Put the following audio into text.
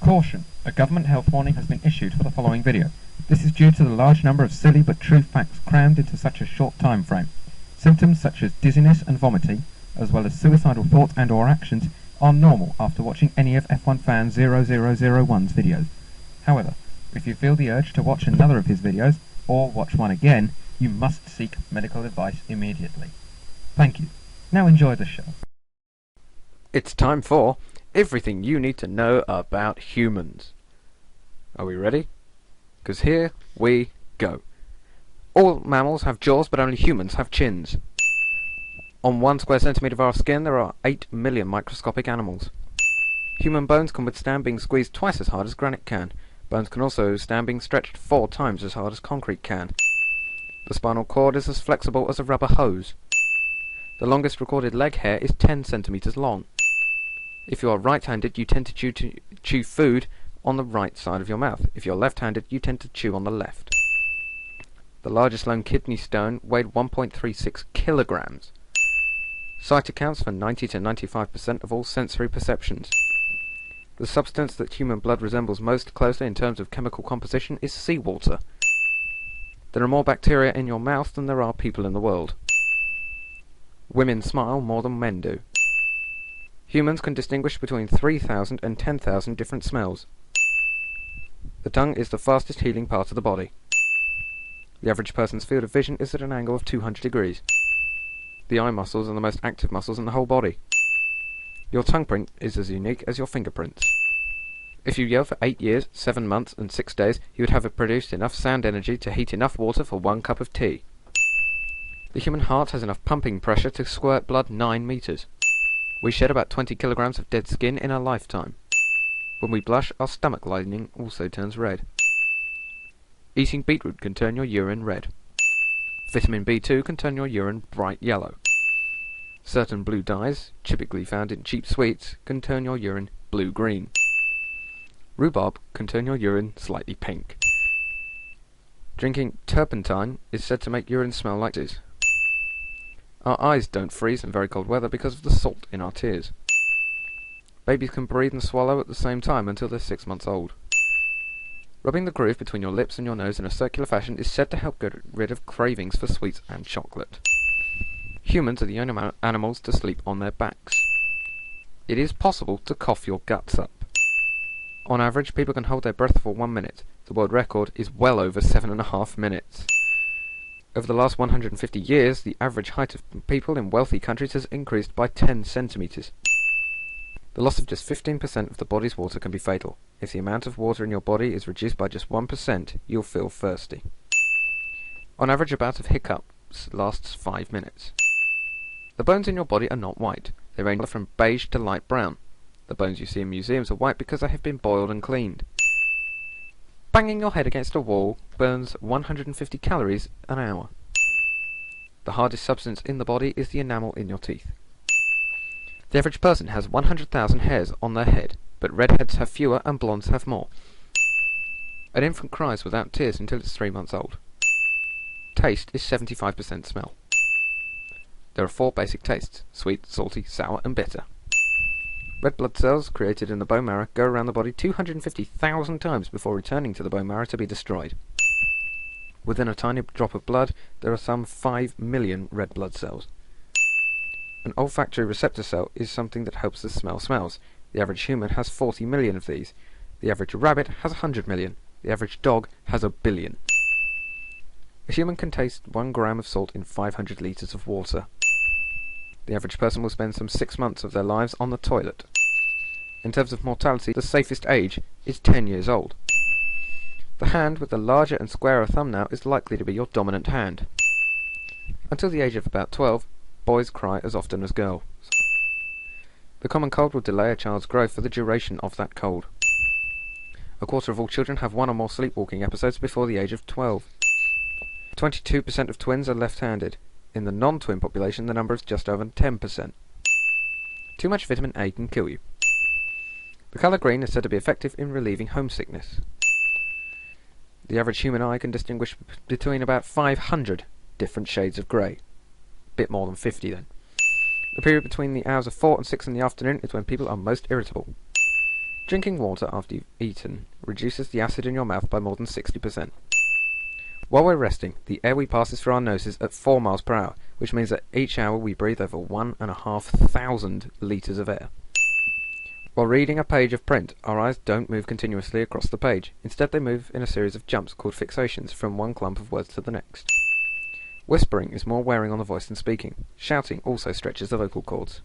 Caution! A government health warning has been issued for the following video. This is due to the large number of silly but true facts crammed into such a short time frame. Symptoms such as dizziness and vomiting, as well as suicidal thoughts and or actions, are normal after watching any of F1 Fan 0001's videos. However, if you feel the urge to watch another of his videos, or watch one again, you must seek medical advice immediately. Thank you. Now enjoy the show. It's time for everything you need to know about humans. Are we ready? Because here we go. All mammals have jaws, but only humans have chins. On 1 square centimetre of our skin, there are 8 million microscopic animals. Human bones can withstand being squeezed twice as hard as granite can. Bones can also stand being stretched 4 times as hard as concrete can. The spinal cord is as flexible as a rubber hose. The longest recorded leg hair is 10 centimetres long. If you are right-handed, you tend to chew food on the right side of your mouth. If you're left-handed, you tend to chew on the left. The largest lone kidney stone weighed 1.36 kilograms. Sight accounts for 90 to 95% of all sensory perceptions. The substance that human blood resembles most closely in terms of chemical composition is seawater. There are more bacteria in your mouth than there are people in the world. Women smile more than men do. Humans can distinguish between 3,000 and 10,000 different smells. The tongue is the fastest healing part of the body. The average person's field of vision is at an angle of 200 degrees. The eye muscles are the most active muscles in the whole body. Your tongue print is as unique as your fingerprints. If you yell for 8 years, 7 months and 6 days, you would have produced enough sound energy to heat enough water for 1 cup of tea. The human heart has enough pumping pressure to squirt blood 9 meters. We shed about 20 kilograms of dead skin in a lifetime. When we blush, our stomach lining also turns red. Eating beetroot can turn your urine red. Vitamin B2 can turn your urine bright yellow. Certain blue dyes, typically found in cheap sweets, can turn your urine blue-green. Rhubarb can turn your urine slightly pink. Drinking turpentine is said to make urine smell like this. Our eyes don't freeze in very cold weather because of the salt in our tears. Babies can breathe and swallow at the same time until they're 6 months old. Rubbing the groove between your lips and your nose in a circular fashion is said to help get rid of cravings for sweets and chocolate. Humans are the only animals to sleep on their backs. It is possible to cough your guts up. On average, people can hold their breath for 1 minute. The world record is well over 7.5 minutes. Over the last 150 years, the average height of people in wealthy countries has increased by 10 centimetres. The loss of just 15% of the body's water can be fatal. If the amount of water in your body is reduced by just 1%, you'll feel thirsty. On average, a bout of hiccups lasts 5 minutes. The bones in your body are not white. They range from beige to light brown. The bones you see in museums are white because they have been boiled and cleaned. Banging your head against a wall burns 150 calories an hour. The hardest substance in the body is the enamel in your teeth. The average person has 100,000 hairs on their head, but redheads have fewer and blondes have more. An infant cries without tears until it's 3 months old. Taste is 75% smell. There are 4 basic tastes: sweet, salty, sour and bitter. Red blood cells created in the bone marrow go around the body 250,000 times before returning to the bone marrow to be destroyed. Within a tiny drop of blood, there are some 5 million red blood cells. An olfactory receptor cell is something that helps us smell smells. The average human has 40 million of these. The average rabbit has 100 million. The average dog has 1 billion. A human can taste 1 gram of salt in 500 litres of water. The average person will spend some 6 months of their lives on the toilet. In terms of mortality, the safest age is 10 years old. The hand with the larger and squarer thumbnail is likely to be your dominant hand. Until the age of about 12, boys cry as often as girls. The common cold will delay a child's growth for the duration of that cold. 1/4 of all children have 1 or more sleepwalking episodes before the age of 12. 22% of twins are left-handed. In the non-twin population, the number is just over 10%. Too much vitamin A can kill you. The colour green is said to be effective in relieving homesickness. The average human eye can distinguish between about 500 different shades of grey. Bit more than 50 then. The period between the hours of 4 and 6 in the afternoon is when people are most irritable. Drinking water after you've eaten reduces the acid in your mouth by more than 60%. While we're resting, the air we pass is through our noses at 4 miles per hour, which means that each hour we breathe over 1,500 litres of air. While reading a page of print, our eyes don't move continuously across the page. Instead, they move in a series of jumps called fixations from one clump of words to the next. Whispering is more wearing on the voice than speaking. Shouting also stretches the vocal cords.